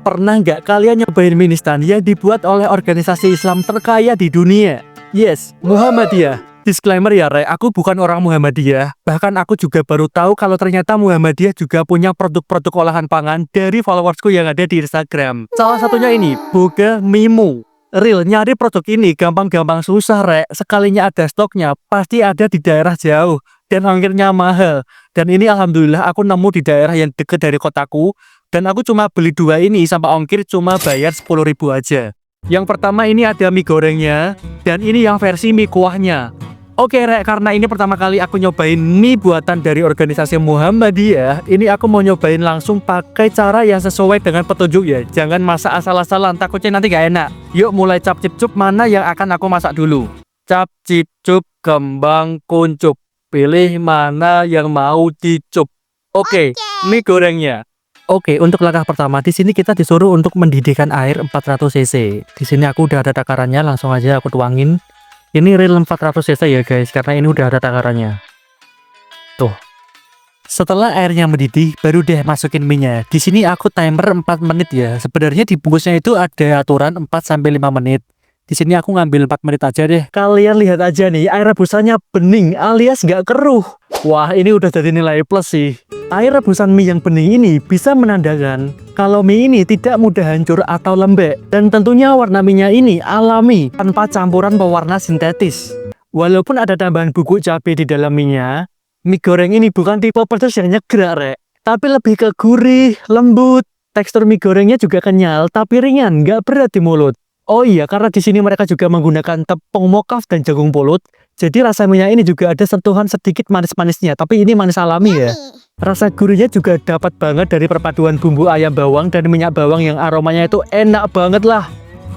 Pernah nggak kalian nyobain mie instan yang dibuat oleh organisasi Islam terkaya di dunia? Yes, Muhammadiyah. Disclaimer ya Rek, aku bukan orang Muhammadiyah. Bahkan aku juga baru tahu kalau ternyata Muhammadiyah juga punya produk-produk olahan pangan dari followersku yang ada di Instagram. Salah satunya ini, Boga Mimu. Real, nyari produk ini gampang-gampang susah Rek. Sekalinya ada stoknya, pasti ada di daerah jauh. Dan ongkirnya mahal. Dan ini alhamdulillah aku nemu di daerah yang deket dari kotaku. Dan aku cuma beli dua ini sama ongkir cuma bayar 10.000 aja. Yang pertama ini ada mie gorengnya. Dan ini yang versi mie kuahnya. Oke Rek, karena ini pertama kali aku nyobain mie buatan dari organisasi Muhammadiyah. Ini aku mau nyobain langsung pakai cara yang sesuai dengan petunjuk ya. Jangan masak asal-asalan, takutnya nanti gak enak. Yuk mulai cap cip cup, mana yang akan aku masak dulu? Cap cip cup kembang kuncup. Pilih mana yang mau dicup. Oke, mie gorengnya. Oke, untuk langkah pertama di sini kita disuruh untuk mendidihkan air 400 cc. Di sini aku udah ada takarannya, langsung aja aku tuangin. Ini real 400 cc ya guys, karena ini udah ada takarannya. Tuh. Setelah airnya mendidih, baru deh masukin mie-nya. Di sini aku timer 4 menit ya. Sebenarnya di bungkusnya itu ada aturan 4 sampai 5 menit. Di sini aku ngambil 4 menit aja deh. Kalian lihat aja nih, air rebusannya bening alias nggak keruh. Wah, ini udah jadi nilai plus sih. Air rebusan mie yang bening ini bisa menandakan kalau mie ini tidak mudah hancur atau lembek. Dan tentunya warna mie-nya ini alami, tanpa campuran pewarna sintetis. Walaupun ada tambahan bubuk cabai di dalam mie-nya, mie goreng ini bukan tipe pedas yang nyegrak, Rek. Tapi lebih ke gurih, lembut. Tekstur mie gorengnya juga kenyal, tapi ringan, nggak berat di mulut. Oh iya, karena di sini mereka juga menggunakan tepung mokaf dan jagung pulut. Jadi rasa mie ini juga ada sentuhan sedikit manis-manisnya, tapi ini manis alami ya. Rasa gurihnya juga dapat banget dari perpaduan bumbu ayam bawang dan minyak bawang yang aromanya itu enak banget lah.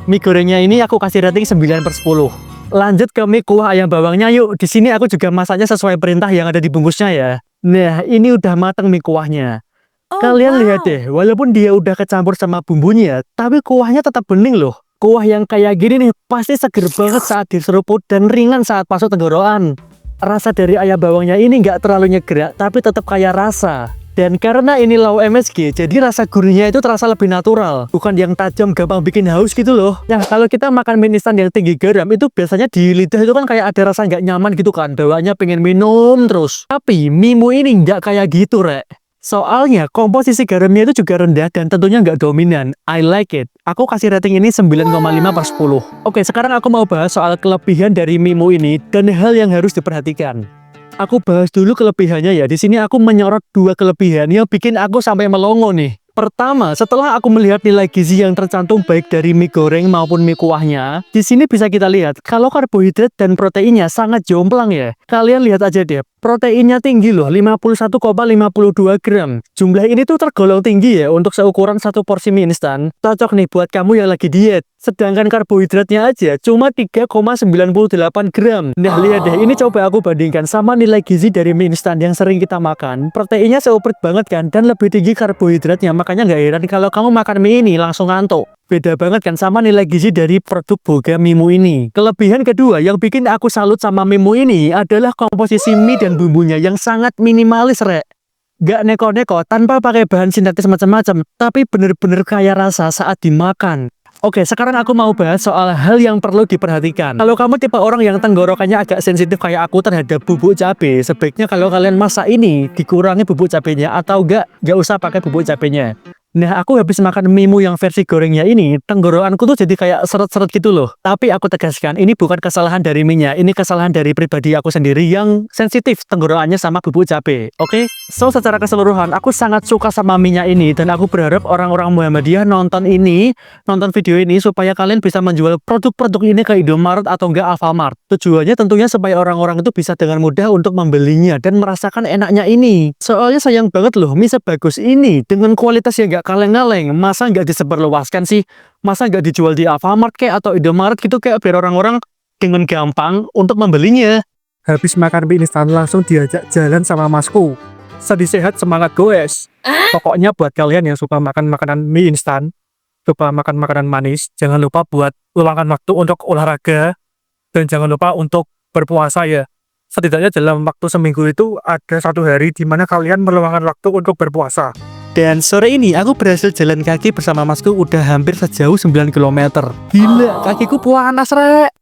Mie gorengnya ini aku kasih rating 9/10. Lanjut ke mie kuah ayam bawangnya yuk. Di sini aku juga masaknya sesuai perintah yang ada di bungkusnya ya. Nah, ini udah matang mie kuahnya. Kalian lihat deh, walaupun dia udah kecampur sama bumbunya, tapi kuahnya tetap bening loh. Kuah yang kayak gini nih pasti seger banget saat diseruput dan ringan saat masuk tenggorokan. Rasa dari ayam bawangnya ini nggak terlalu nyegrak, tapi tetap kaya rasa. Dan karena ini low MSG, jadi rasa gurihnya itu terasa lebih natural. Bukan yang tajam gampang bikin haus gitu loh. Nah, kalau kita makan mie instan yang tinggi garam, itu biasanya di lidah itu kan kayak ada rasa nggak nyaman gitu kan. Bawaannya pengen minum terus. Tapi mie ini nggak kayak gitu, Rek. Soalnya komposisi garamnya itu juga rendah dan tentunya nggak dominan. I like it. Aku kasih rating ini 9,5/10. Oke, sekarang aku mau bahas soal kelebihan dari mie ini dan hal yang harus diperhatikan. Aku bahas dulu kelebihannya ya. Di sini aku menyorot 2 kelebihan yang bikin aku sampai melongo nih. Pertama, setelah aku melihat nilai gizi yang tercantum baik dari mie goreng maupun mie kuahnya, di sini bisa kita lihat kalau karbohidrat dan proteinnya sangat jomplang ya. Kalian lihat aja deh, proteinnya tinggi loh, 51,52 gram. Jumlah ini tuh tergolong tinggi ya untuk seukuran satu porsi mie instan. Cocok nih buat kamu yang lagi diet. Sedangkan karbohidratnya aja cuma 3,98 gram. Nah lihat deh, ini coba aku bandingkan sama nilai gizi dari mie instan yang sering kita makan. Proteinnya seuprit banget kan, dan lebih tinggi karbohidratnya. Makanya nggak heran kalau kamu makan mie ini langsung ngantuk. Beda banget kan sama nilai gizi dari produk Boga Mimu ini. Kelebihan kedua yang bikin aku salut sama Mimu ini adalah komposisi mie dan bumbunya yang sangat minimalis, Rek. Gak neko-neko tanpa pakai bahan sintetis macam-macam, tapi bener-bener kaya rasa saat dimakan. Oke, sekarang aku mau bahas soal hal yang perlu diperhatikan. Kalau kamu tipe orang yang tenggorokannya agak sensitif kayak aku terhadap bubuk cabai, sebaiknya kalau kalian masak ini dikurangi bubuk cabenya atau gak usah pakai bubuk cabenya. Nah, aku habis makan mie yang versi gorengnya ini, tenggorokanku tuh jadi kayak seret-seret gitu loh. Tapi aku tegaskan, ini bukan kesalahan dari mie-nya, ini kesalahan dari pribadi aku sendiri yang sensitif tenggorokannya sama bubuk cabai. Oke? So, secara keseluruhan, aku sangat suka sama mie ini, dan aku berharap orang-orang Muhammadiyah nonton video ini, supaya kalian bisa menjual produk-produk ini ke Indomaret atau enggak Alfamart. Tujuannya tentunya supaya orang-orang itu bisa dengan mudah untuk membelinya dan merasakan enaknya ini. Soalnya sayang banget loh, mie sebagus ini, dengan kualitas yang nggak kaleng-kaleng, masa nggak disebarluaskan sih? Masa nggak dijual di Alfamart kayak atau Indomaret gitu kayak biar orang-orang dengan gampang untuk membelinya. Habis makan mie instan langsung diajak jalan sama masku. Sedih sehat semangat goes. Pokoknya buat kalian yang suka makan makanan mie instan, lupa makan makanan manis, jangan lupa buat luangkan waktu untuk olahraga dan jangan lupa untuk berpuasa ya. Setidaknya dalam waktu seminggu itu ada 1 hari di mana kalian meluangkan waktu untuk berpuasa. Dan sore ini aku berhasil jalan kaki bersama masku udah hampir sejauh 9 km. Gila, kakiku panas, Rek.